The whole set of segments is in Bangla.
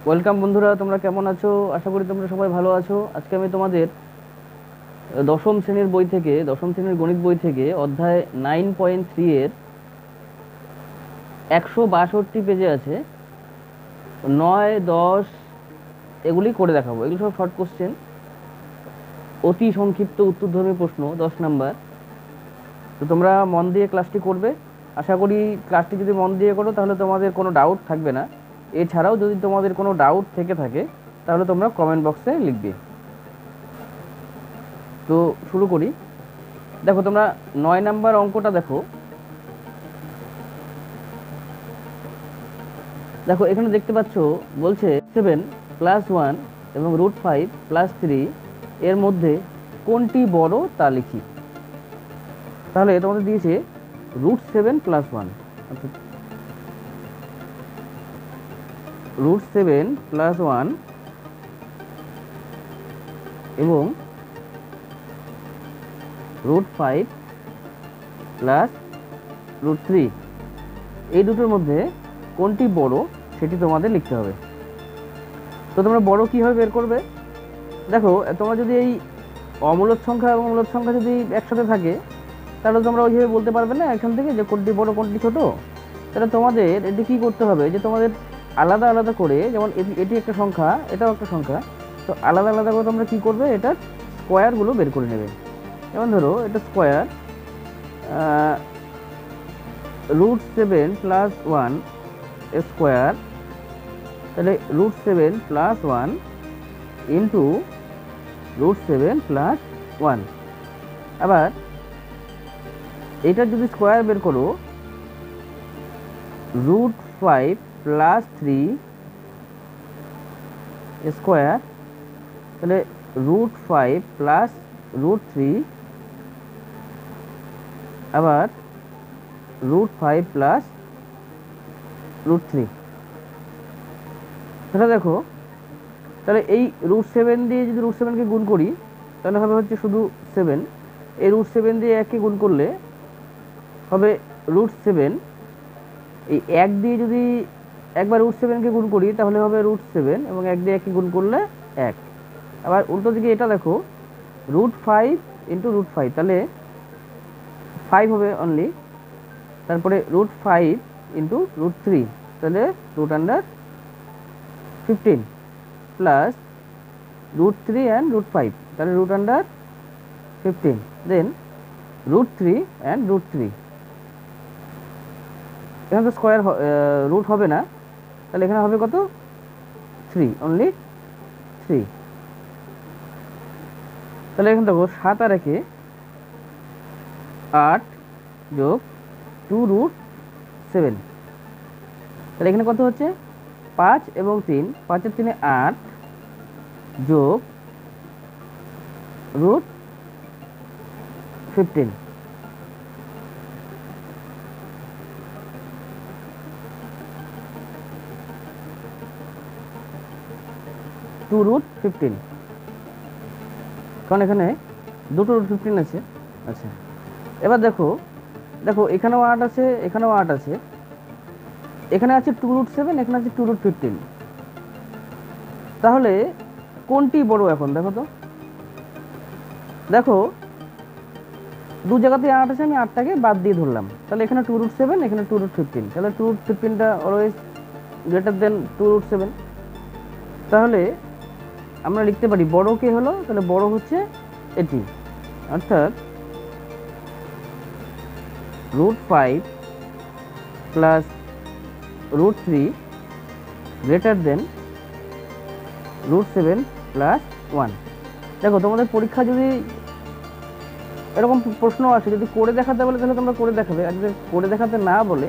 ওয়েলকাম বন্ধুরা, তোমরা কেমন আছো? আশা করি তোমরা সবাই ভালো আছো। আজকে আমি তোমাদের দশম শ্রেণীর গণিত বই থেকে অধ্যায় 9.3 এর 162 পেজে আছে 9, 10 এগুলি করে দেখাবো। এগুলো সব শর্ট কোশ্চেন, অতি সংক্ষিপ্ত উত্তরধর্মী প্রশ্ন, 10 নাম্বার। তো তোমরা মন দিয়ে ক্লাসটি করবে। আশা করি ক্লাসটি যদি মন দিয়ে করো তাহলে তোমাদের কোনো ডাউট থাকবে না। এছাড়াও যদি তোমাদের কোনো ডাউট থেকে থাকে তাহলে তোমরা কমেন্ট বক্সে লিখবে। তো শুরু করি। দেখো, তোমরা 9 নাম্বার অঙ্কটা দেখো। দেখো, এখানে দেখতে পাচ্ছ, বলছে 7+1 এবং √5+3 এর মধ্যে কোনটি বড় তা লিখি। তাহলে তোমাদের দিয়েছে √7+1, অর্থাৎ √7+1 এবং √5+√3 এই দুটোর মধ্যে কোনটি বড় সেটি তোমাদের লিখতে হবে। তো তোমরা বড় কীভাবে বের করবে? দেখো, তোমরা যদি এই অমূলদ সংখ্যা এবং মূলদ সংখ্যা যদি একসাথে থাকে তাহলে তোমরা ওইভাবে বলতে পারবে না এখান থেকে যে কোনটি বড় কোনটি ছোট। তাহলে তোমাদের এটি কী করতে হবে, যে তোমাদের আলাদা আলাদা করে, যেমন এটি একটা সংখ্যা, এটাও একটা সংখ্যা, তো আলাদা আলাদা করে তোমরা কী করবে, এটার স্কোয়ারগুলো বের করে নেবে। যেমন ধরো, এটা স্কোয়ার √7+1 স্কোয়ার, তাহলে √7+1 ইন্টু √7+1। আবার এটার যদি স্কোয়ার বের করো, √5+3 স্কোয়ার, তাহলে √5+√3 আবার √5+√3। সেটা দেখো, তাহলে এই √7 দিয়ে যদি √7কে গুণ করি তাহলে হবে হচ্ছে শুধু 7। এই √7 দিয়ে 1কে গুণ করলে হবে √7। এই 1 দিয়ে যদি একবার √7কে গুণ করি তাহলে হবে √7, এবং 1 দিয়ে 1কে গুণ করলে 1। আবার উল্টো দিকে এটা দেখো, √5 ইন্টু √5, তাহলে 5 হবে অনলি। তারপরে √5 ইন্টু √3, তাহলে √15 প্লাস √3 অ্যান্ড √5, তাহলে √15, দেন √3 অ্যান্ড √3। এখানে তো স্কোয়ার রুট হবে না, তাহলে এখানে হবে কত? 3, অনলি 3। তাহলে এখানে দেখো, 7 আর 1 8 যোগ 2√7, তাহলে এখানে কত হচ্ছে? 5 এবং 3, 5 আর 3 8 যোগ √15, √15, কারণ এখানে দুটো √15 আছে। আচ্ছা, এবার দেখো, এখানেও 8 আছে, এখানেও 8 আছে, এখানে আছে 2√7, এখানে আছে 2√15। তাহলে কোনটি বড় এখন দেখো তো। দেখো, দু জায়গাতে 8 আছে, আমি 8টাকে বাদ দিয়ে ধরলাম, তাহলে এখানে 2√7, এখানে 2√15, তাহলে 2√15টা অলওয়েজ গ্রেটার দেন 2√7। তাহলে আমরা লিখতে পারি বড় কে হলো, তাহলে বড় হচ্ছে এটি, অর্থাৎ √5 প্লাস √3 গ্রেটার দেন √7+1। দেখো, তোমাদের পরীক্ষা যদি এরকম প্রশ্ন আসে, যদি করে দেখাতে বলে তাহলে তোমরা করে দেখাবে, আর যদি করে দেখাতে না বলে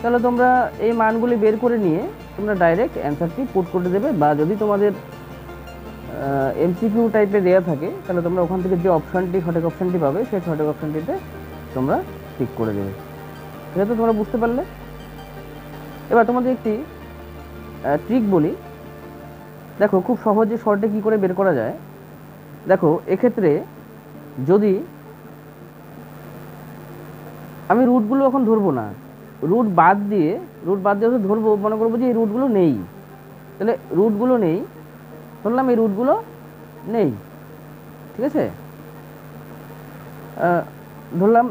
তাহলে তোমরা এই মানগুলি বের করে নিয়ে তোমরা ডাইরেক্ট অ্যান্সারটি পুট করে দেবে। বা যদি তোমাদের এমসিকিউ টাইপে দেওয়া থাকে তাহলে তোমরা ওখান থেকে যে অপশানটি, সঠিক অপশানটি পাবে সেই সঠিক অপশানটিতে তোমরা টিক করে দেবে। এটা তো তোমরা বুঝতে পারলে। এবার তোমাদের একটি ট্রিক বলি। দেখো, খুব সহজে শর্টে কি করে বের করা যায়। দেখো, এক্ষেত্রে যদি আমি রুটগুলো এখন ধরবো না, রুট বাদ দিয়ে ধরবো, মনে করবো যে এই রুটগুলো নেই, তাহলে রুটগুলো নেই, ধরলাম এই রুটগুলো নেই, ঠিক আছে, ধরলাম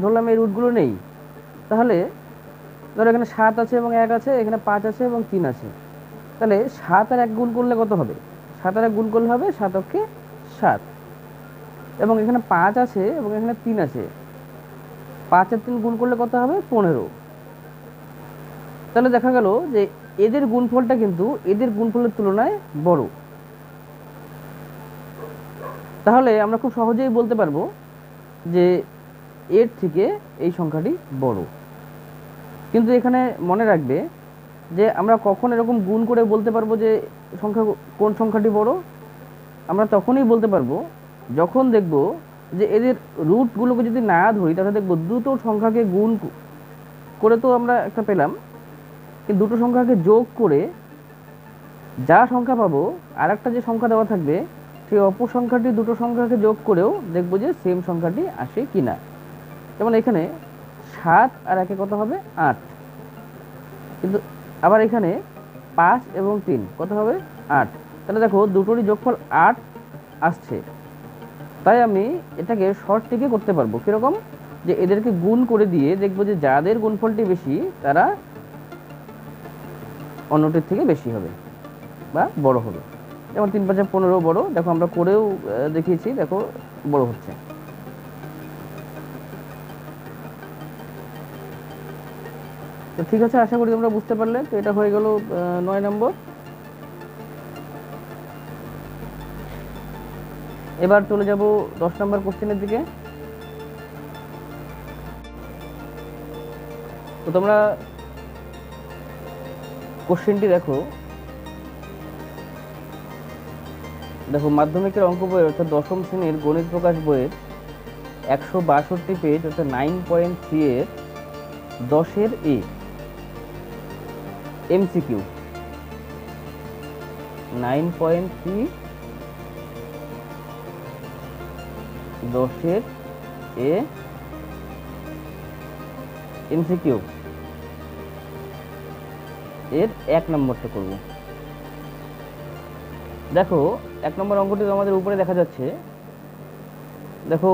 ধরলাম এই রুটগুলো নেই। তাহলে ধরো এখানে 7 আছে এবং 1 আছে, এখানে 5 আছে এবং 3 আছে। তাহলে 7 আর 1 গুণ করলে কত হবে? 7 আর 1 গুণ করলে হবে 7 অক্ষে 7, এবং এখানে 5 আছে এবং এখানে 3 আছে, 5 আর 3 গুণ করলে কত হবে? 15। তাহলে দেখা গেল যে এদের গুণফলটা কিন্তু এদের গুণফলের তুলনায় বড়। তাহলে আমরা খুব সহজেই বলতে পারবো যে এর থেকে এই সংখ্যাটি বড়। কিন্তু এখানে মনে রাখবে যে আমরা কখন এরকম গুণ করে বলতে পারবো যে কোন সংখ্যাটি বড়? আমরা তখনই বলতে পারবো যখন দেখব যে এদের রুটগুলোকে যদি না ধরি, তাহলে দেখব দুটো সংখ্যাকে গুণ করে তো আমরা একটা পেলাম, কিন্তু দুটো সংখ্যাকে যোগ করে যা সংখ্যা পাবো, আর একটা যে সংখ্যা দেওয়া থাকবে সেই অপর সংখ্যাটি দুটো সংখ্যাকে যোগ করেও দেখবো যে সেম সংখ্যাটি আসে কিনা। যেমন এখানে 7 আর 1 কত হবে? 8। কিন্তু আবার এখানে 5 এবং 3 কত হবে? 8। তাহলে দেখো দুটোরই যোগফল 8 আসছে। তাই আমি এটাকে শর্ট ট্রিকে করতে পারবো। কীরকম? যে এদেরকে গুণ করে দিয়ে দেখবো যে যাদের গুণফলটি বেশি তারা অন্যটির থেকে বেশি হবে বা বড় হবে। যেমন 3 5 15 বড়, দেখো আমরা করেও দেখিয়েছি, দেখো বড় হচ্ছে। তো ঠিক আছে, আশা করি তোমরা বুঝতে পারলে। তো এটা হয়ে গেল 9 নম্বর। এবার চলে যাব 10 নম্বর কোশ্চেনের দিকে। তো তোমরা কোশ্চেনটি দেখো মাধ্যমিকের অঙ্ক বইয়ের অর্থাৎ দশম শ্রেণীর গণিত প্রকাশ বইয়ের 162 পেজ অর্থাৎ 9.3 এর 10-এর এ এমসিকিউ। 9.3 10-এর এ এমসিকিউ এর 1 নম্বরটা করব। দেখো 1 নম্বর অঙ্কটি আমাদের উপরে দেখা যাচ্ছে। দেখো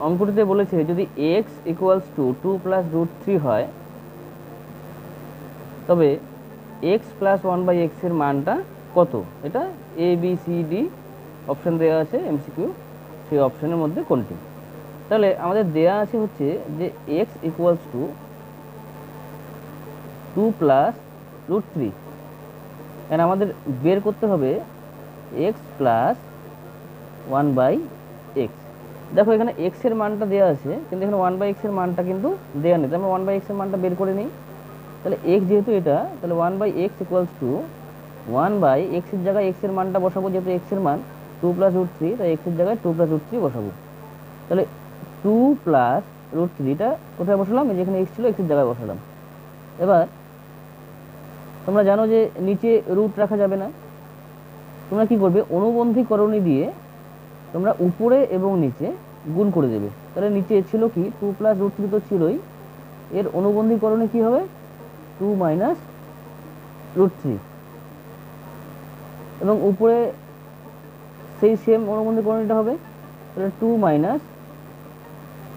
অঙ্কটিতে বলেছে যদি x = 2 + √3 হয়, তবে x + 1/x এর মানটা কত? এটা A B C D option দেওয়া আছে এমসিকিউ, সেই অপশনের মধ্যে কোনটি? তাহলে আমাদের দেয়া আছে হচ্ছে যে x = 2 + √3, এন্ড আমাদের বের করতে হবে x + 1/x। দেখো এখানে x এর মানটা দেওয়া আছে, কিন্তু এখানে 1/x এর মানটা কিন্তু দেওয়া নেই। আমরা 1/x এর মানটা বের করে নিই। তাহলে x যেহেতু এটা, তাহলে 1/x = 1/x এর জায়গায় x এর মানটা বসাবো, যেহেতু x এর মান 2 + √3, তাই x এর জায়গায় 2 + √3 বসাবো। তাহলে 2 + √3টা কোথায় বসালাম? যেখানে x ছিল x এর জায়গায় বসালাম। এবার তোমরা জানো যে নিচে রুট রাখা যাবে না। তোমরা কি করবে? অনুবন্ধীকরণী দিয়ে তোমরা উপরে এবং নিচে গুণ করে দেবে। তাহলে নিচে ছিল কি 2 + √3 তো ছিলই, এর অনুবন্ধীকরণে কি হবে? 2 - √3, এবং উপরে সেই সেম অনুবন্ধীকরণটা হবে, তাহলে 2 -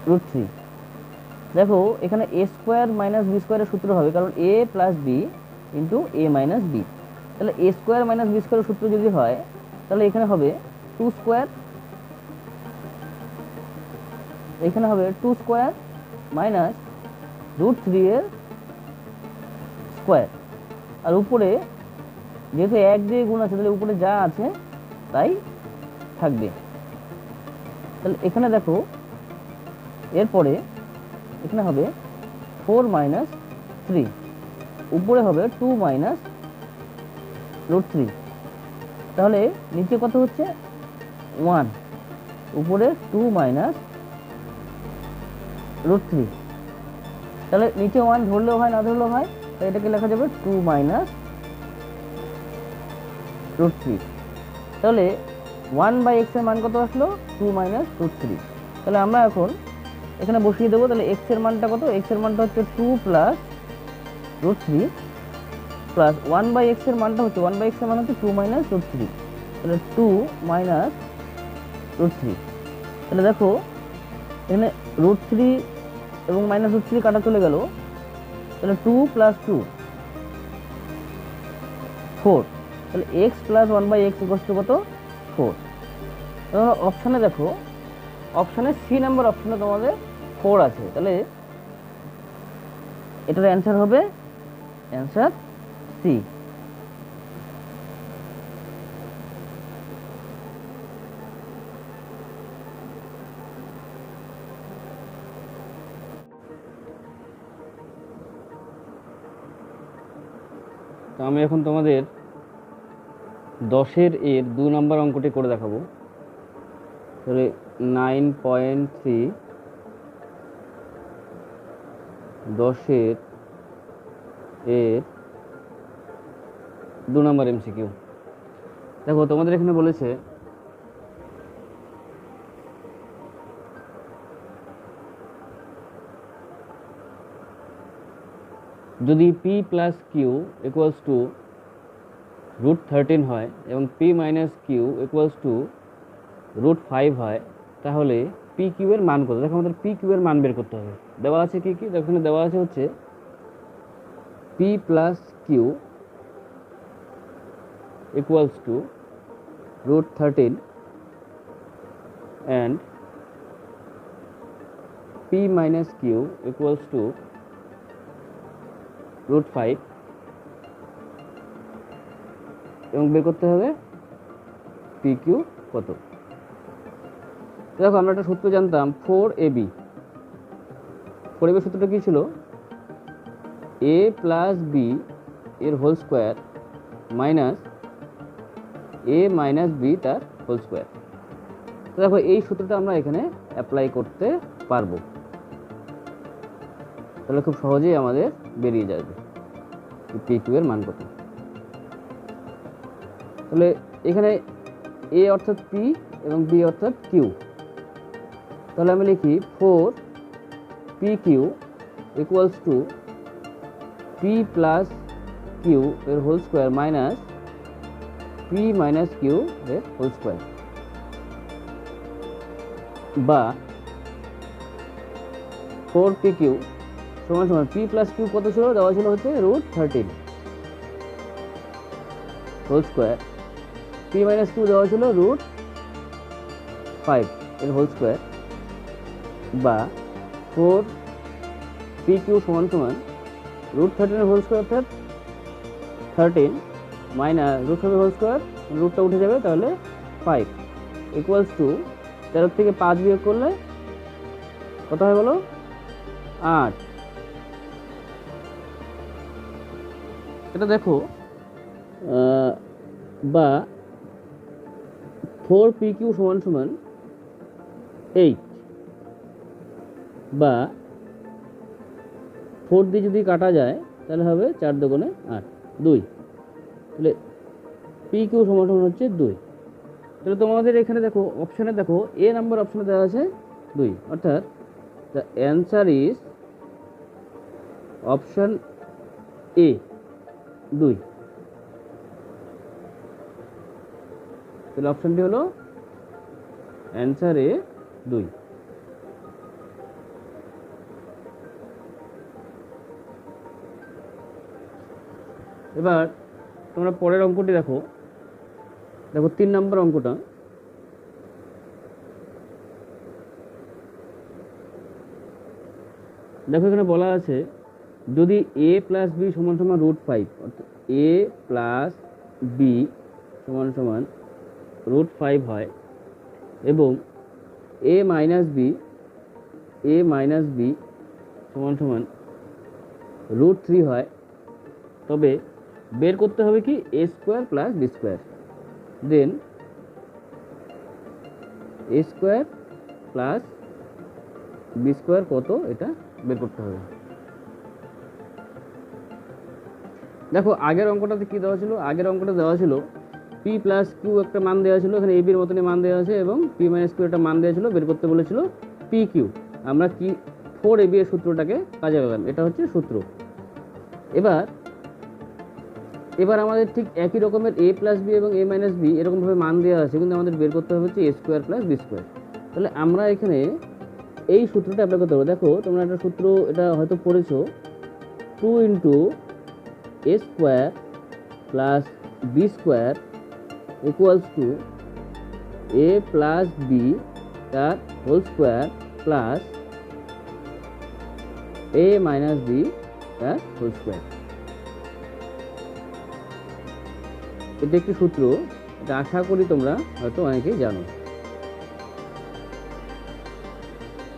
√3। দেখো এখানে a² - b² এর সূত্র হবে, কারণ a + b × a - b। তাহলে a² - b² এর সূত্র যদি হয়, তাহলে এখানে হবে 2², এখানে হবে 2² - √3 এর স্কোয়ার। আর উপরে যেহেতু 1 দিয়ে গুণ আছে, তাহলে উপরে যা আছে তাই থাকবে। তাহলে এখানে দেখো এরপরে এখানে হবে 4 - 3, উপরে হবে 2 - √3। তাহলে নিচে কত হচ্ছে? 1, উপরে 2 - √3। তাহলে নিচে 1 ধরলেও হয়, না ধরলেও হয়, তাই এটাকে লেখা যাবে 2 - √3। তাহলে 1/x এর মান কত আসলো? 2 - √3। তাহলে আমরা এখন এখানে বসিয়ে দেবো। তাহলে x এর মানটা কত? x এর মানটা হচ্ছে 2 + √3 প্লাস 1/x এর মানটা হচ্ছে 1/x এর মান হচ্ছে 2 মাইনাস রুট থ্রি, তাহলে 2 মাইনাস রুট থ্রি। তাহলে দেখো এখানে রুট থ্রি এবং মাইনাস রুট থ্রি কাটা চলে গেল, তাহলে 2 প্লাস 2 4, তাহলে x plus 1/x equals to কত 4। তোমরা অপশানে দেখো, অপশানে সি নাম্বার অপশানে তোমাদের 4 আছে, তাহলে এটার অ্যান্সার হবে অ্যান্সার সি। তো আমি এখন তোমাদের 10-এর 2 নম্বর অঙ্কটি করে দেখাবো। তাহলে 9.3 10-এর 2 নম্বর এমসিকিউ। দেখো তোমাদের এখানে বলেছে যদি P plus Q equals to root 13 হয় এবং P minus Q equals to root 5 হয়, তাহলে পি কিউ এর মান কত? দেখো আমাদের পি কিউ এর মান বের করতে হবে। দেওয়া আছে কি কি? এখানে দেওয়া আছে হচ্ছে P plus Q equals to root 13 and P minus Q equals to root 5, এবং বের করতে হবে পি কিউ কত। দেখো আমরা একটা সূত্র জানতাম 4ab। 4ab সূত্রটা কি ছিল? a প্লাস বি এর whole square minus a minus B তার হোল স্কোয়ার। তো দেখো এই সূত্রটা আমরা এখানে অ্যাপ্লাই করতে পারবো, তাহলে খুব সহজেই আমাদের বেরিয়ে যাবে পি কিউ এর মান কত। তাহলে এখানে a অর্থাৎ p এবং b অর্থাৎ q, তাহলে আমি লিখি 4pq equals to p plus q এর whole square minus p minus q এর হোল স্কোয়ার, বা 4pq সমান সমান p প্লাস কিউ কত ছিল? দেওয়া ছিল হচ্ছে root 13 whole square, p minus Q দেওয়া ছিল রুট 5 এর হোল স্কোয়ার, বা 4pq সমান সমান রুট 13 এর হোল স্কোয়ার অর্থাৎ 13 মাইনাস রুট 5 হোল স্কোয়ার, রুটটা উঠে যাবে, তাহলে 5 ইকুয়ালস টু 13 থেকে 5 বিয়োগ করলে কত হয় বলো? 8। এটা দেখো, বা 4pq সমান সমান 8, বা 4 দিয়ে যদি কাটা যায় তাহলে হবে 4 দুগুণে 8, 2। তাহলে pq সমান সমান হচ্ছে 2। তাহলে তোমাদের এখানে দেখো অপশানে দেখো এ নাম্বার অপশানে দেওয়া আছে 2, অর্থাৎ the answer is option A 2। তাহলে অপশানটি হলো অ্যান্সার এ 2। এবার তোমরা পরের অঙ্কটি দেখো। দেখো 3 নম্বর অঙ্কটা। দেখো এখানে বলা আছে যদি a প্লাস বি সমান সমান রুট 5, অর্থাৎ a প্লাস বি সমান সমান রুট 5 হয় এবং a মাইনাস বি সমান সমান রুট 3 হয়, তবে বের করতে হবে কি a square plus B square. Then a square plus B square কত এটা বের করতে হবে। দেখো আগের অঙ্কটাতে কি দেওয়া ছিল? আগের অঙ্কটা দেওয়া ছিল p প্লাস কিউ একটা মান দেওয়া ছিল, এখানে এ বির মতনই মান দেওয়া আছে, এবং p মাইনাস কিউ একটা মান দেওয়া ছিল, বের করতে বলেছিল পি কিউ। আমরা কি 4ab এর সূত্রটাকে কাজে লাগালাম, এটা হচ্ছে সূত্র। এবার এবার আমাদের ঠিক একই রকমের a প্লাস বি এবং a মাইনাস বি এরকমভাবে মান দেওয়া আছে, কিন্তু আমাদের বের করতে হবে হচ্ছে a square plus B square. তাহলে আমরা এখানে এই সূত্রটা অ্যাপ্লাই করতে পারবো। দেখো তোমরা একটা সূত্র এটা হয়তো পড়েছো, 2 into a square plus B square equals to a plus b তার whole square plus a minus B তার হোল স্কোয়ার। এটা একটি সূত্র, এটা আশা করি তোমরা হয়তো অনেকেই জানো,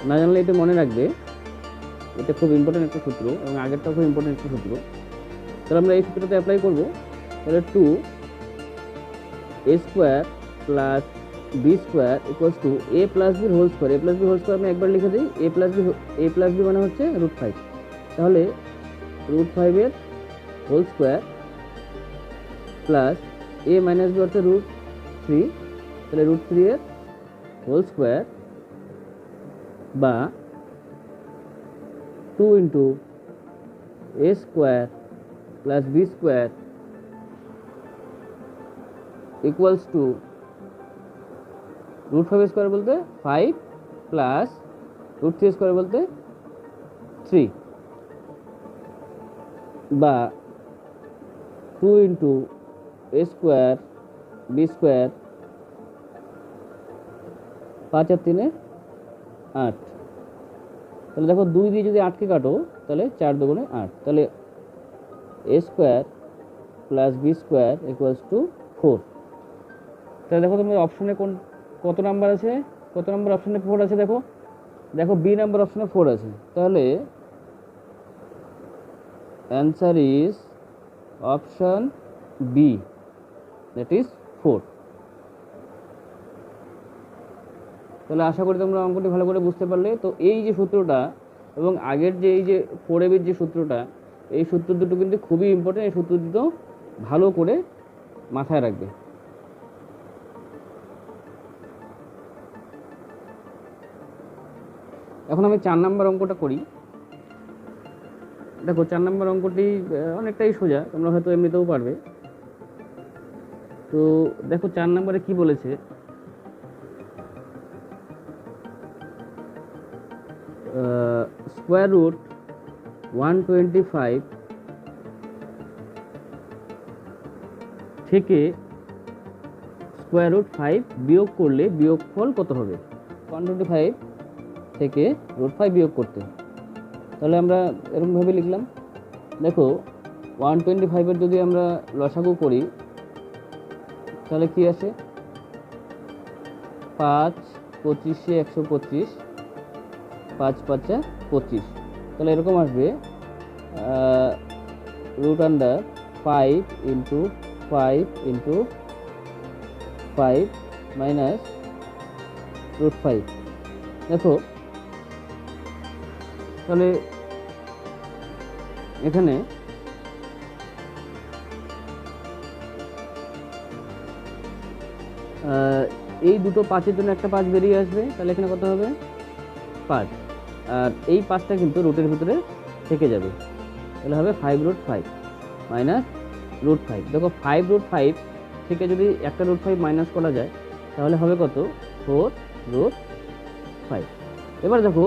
না জানলে এটা মনে রাখবে, এটা খুব ইম্পর্টেন্ট একটা সূত্র এবং আগেরটাও খুব ইম্পর্টেন্ট একটা সূত্র। তাহলে আমরা এই সূত্রটা অ্যাপ্লাই করবো। তাহলে 2 a square plus B square equals to a plus বির whole square. a plus b whole square আমি একবার লিখে দিই, a প্লাস বি মানে হচ্ছে √5। তাহলে √5 এর whole square plus a minus B অর্থাৎ √3, তাহলে √3 এর হোল স্কোয়ার বা 2 into a square plus B square equals to √5 square বলতে 5 প্লাস √3 স্কোয়ার বলতে 3 বা 2 into a square B square 5 আর 3 8। তাহলে দেখো 2 দিয়ে যদি 8কে কাটো তাহলে 4 দুগুণে 8, তাহলে a square plus B square equals to 4। তাহলে দেখো তুমি অপশনে কত নাম্বার আছে, কত নাম্বার অপশনে 4 আছে, দেখো দেখো বি নাম্বার অপশনে 4 আছে। তাহলে answer is option B, that is 4। তাহলে আশা করি তোমরা অঙ্কটি ভালো করে বুঝতে পারলে। তো এই যে সূত্রটা এবং আগের যে এই যে 4ab যে সূত্রটা, এই সূত্র দুটো কিন্তু খুবই ইম্পর্টেন্ট। এই সূত্র দুটো ভালো করে মাথায় রাখবে। এখন আমি 4 নাম্বার অঙ্কটা করি। দেখো 4 নাম্বার অঙ্কটি অনেকটাই সোজা, তোমরা হয়তো এমনিতেও পারবে। তো দেখো 4 নাম্বারে কি বলেছে, স্কোয়ার রুট 125 থেকে স্কোয়ার রুট 5 বিয়োগ করলে বিয়োগফল কত হবে। 125 থেকে √5 বিয়োগ করতে, তাহলে আমরা এরকমভাবে লিখলাম। দেখো 125 এর যদি আমরা লসাগু করি তাহলে কি আসে, 5 25 125, 5 5 25, তাহলে এরকম আসবে √5 ইন্টু 5 ইন্টু 5 মাইনাস √5। দেখো তাহলে এখানে এই দুটো 5-এর জন্য একটা 5 বেরিয়ে আসবে, তাহলে এখানে কত হবে 5, আর এই 5টা কিন্তু রুটের ভিতরে থেকে যাবে, তাহলে হবে 5√5 মাইনাস √5। দেখো 5√5 থেকে যদি একটা √5 মাইনাস করা যায় তাহলে হবে কত, 4√5। এবার দেখো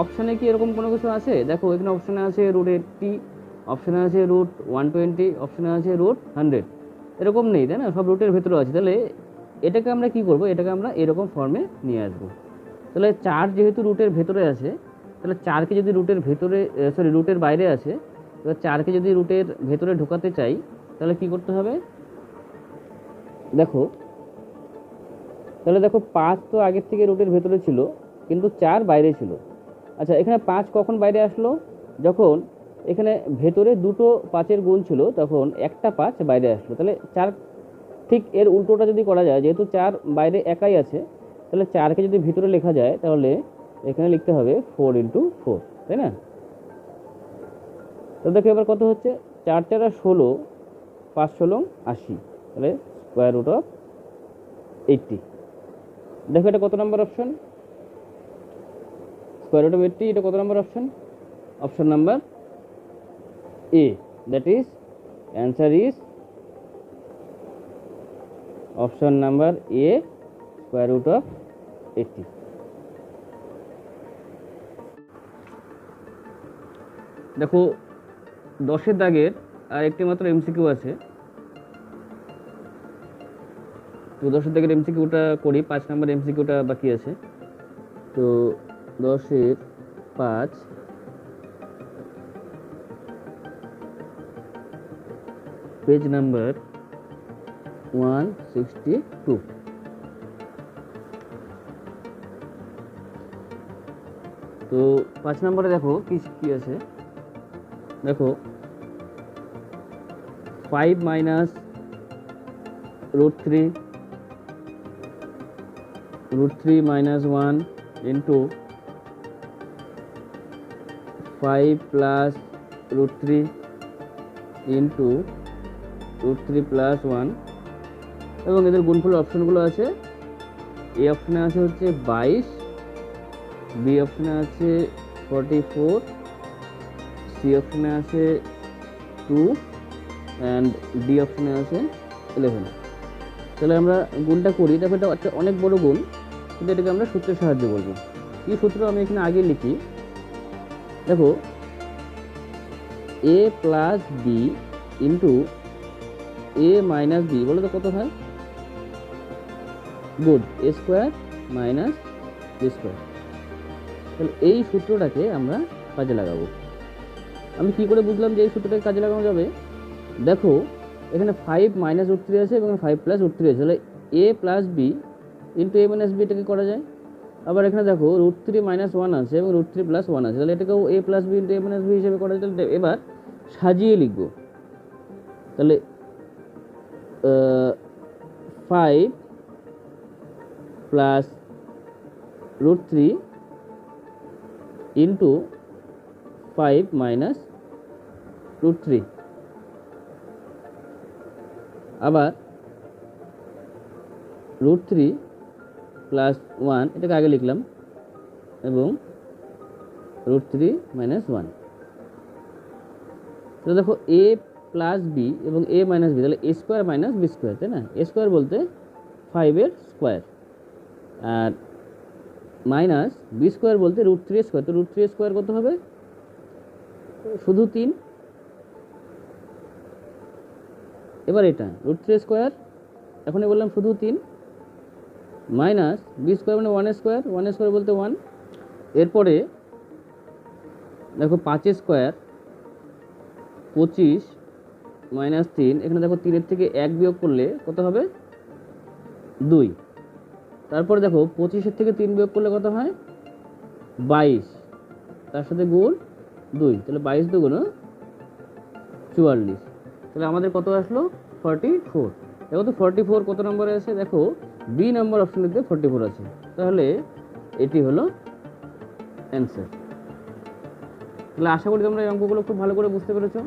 অপশানে কি এরকম কোনো কিছু আছে, দেখো এখানে অপশানে আছে √80, অপশানে আছে √120, অপশানে আছে √100, এরকম নেই, তাই না, সব রুটের ভেতরে আছে। তাহলে এটাকে আমরা কি করব, এটাকে আমরা এরকম ফর্মে নিয়ে আসবো। তাহলে 4 যেহেতু রুটের ভেতরে আছে, তাহলে 4কে যদি রুটের ভেতরে রুটের বাইরে আছে, এবার 4কে যদি রুটের ভেতরে ঢোকাতে চাই তাহলে কি করতে হবে, দেখো তাহলে দেখো 5 তো আগের থেকে রুটের ভেতরে ছিল কিন্তু 4 বাইরে ছিল। আচ্ছা এখানে 5 কখন বাইরে আসলো, যখন এখানে ভেতরে দুটো 5-এর গুণ ছিল তখন একটা 5 বাইরে আসলো। তাহলে 4 ঠিক এর উল্টোটা যদি করা যায়, যেহেতু 4 বাইরে একাই আছে, তাহলে 4কে যদি ভিতরে লেখা যায় তাহলে এখানে লিখতে হবে 4 ইন্টু 4, তাই না। তো দেখো এবার কত হচ্ছে, 4 4 16, 5 16 80, তাহলে স্কোয়ার রুট অফ 80। দেখো এটা কত নম্বর অপশন, স্কোয়ার রুট অফ 80, এটা কত নম্বর option, option number A, that is answer is option number A square root of 80। দেখো 10-এর দাগের আর একটি মাত্র এমসিকিউ আছে, তো 10-এর দাগের এমসিকিউটা করি, 5 নম্বর এমসিকিউটা বাকি আছে। তো 10-এর 5, পেজ নাম্বার 162। তো 5 নম্বরে দেখো কি আছে, দেখো 5 minus √3 minus 1 into 5 plus √3 into √3 plus 1, এবং এদের গুণফলের অপশনগুলো আছে। এ অপশনে আছে হচ্ছে 22, বি অপশনে আছে 44, সি অপশনে আছে 2 অ্যান্ড ডি অপশনে আছে 11। তাহলে আমরা গুণটা করি। দেখো এটা একটা অনেক বড় গুণ, কিন্তু এটাকে আমরা সূত্রের সাহায্যে করব। কী সূত্র আমি এখানে আগে লিখি। দেখো এ প্লাস বি ইন্টু এ মাইনাস বি, বলো তো কত হয়? গুড, এ স্কোয়ার মাইনাস বি স্কোয়ার। তাহলে এই সূত্রটাকে আমরা কাজে লাগাবো। আমি কি করে বুঝলাম যে এই সূত্রটাকে কাজে লাগানো যাবে? দেখো এখানে 5 মাইনাস √3 আছে এবং 5 প্লাস √3 আছে, তাহলে এ প্লাস বি ইন্টু এ মাইনাস বি এটাকে করা যায়। আবার এখানে দেখো √3 মাইনাস 1 আছে এবং √3 প্লাস 1 আছে, তাহলে এটাকেও এ প্লাস বি ইন্টু এ মাইনাস বি হিসেবে করা যায়। তাহলে এবার সাজিয়ে লিখব। তাহলে 5 প্লাস √3 ইন্টু 5 মাইনাস √3, আবার √3 প্লাস 1 এটাকে আগে লিখলাম, এবং √3 মাইনাস 1। তো দেখো এ প্লাস বি এবং এ মাইনাস বি, তাহলে এ স্কোয়ার মাইনাস বি স্কোয়ার, তাই না? এ স্কোয়ার বলতে 5-এর স্কোয়ার, আর মাইনাস বি স্কোয়ার বলতে √3 স্কোয়ার। তো √3 স্কোয়ার কত হবে? শুধু 3। এবার এটা √3 স্কোয়ার, এখনই বললাম শুধু 3, মাইনাস বি স্কোয়ার মানে 1 স্কোয়ার, 1 স্কোয়ার বলতে 1। এরপরে দেখো 5 স্কোয়ার 25 মাইনাস 3, এখানে দেখো 3-এর থেকে 1 বিয়োগ করলে কত হবে? 2। তারপরে দেখো 25-এর থেকে 3 বিয়োগ করলে কত হয়? 22, তার সাথে গুণ 2, তাহলে 22 2 44। তাহলে আমাদের কত আসলো? 44। দেখো তো 44 কত নম্বরে আছে? দেখো বি নম্বর অপশনটিতে 44 আছে, তাহলে এটি হলো অ্যান্সার। তাহলে আশা করি তোমরা এই অঙ্কগুলো খুব ভালো করে বুঝতে পেরেছো।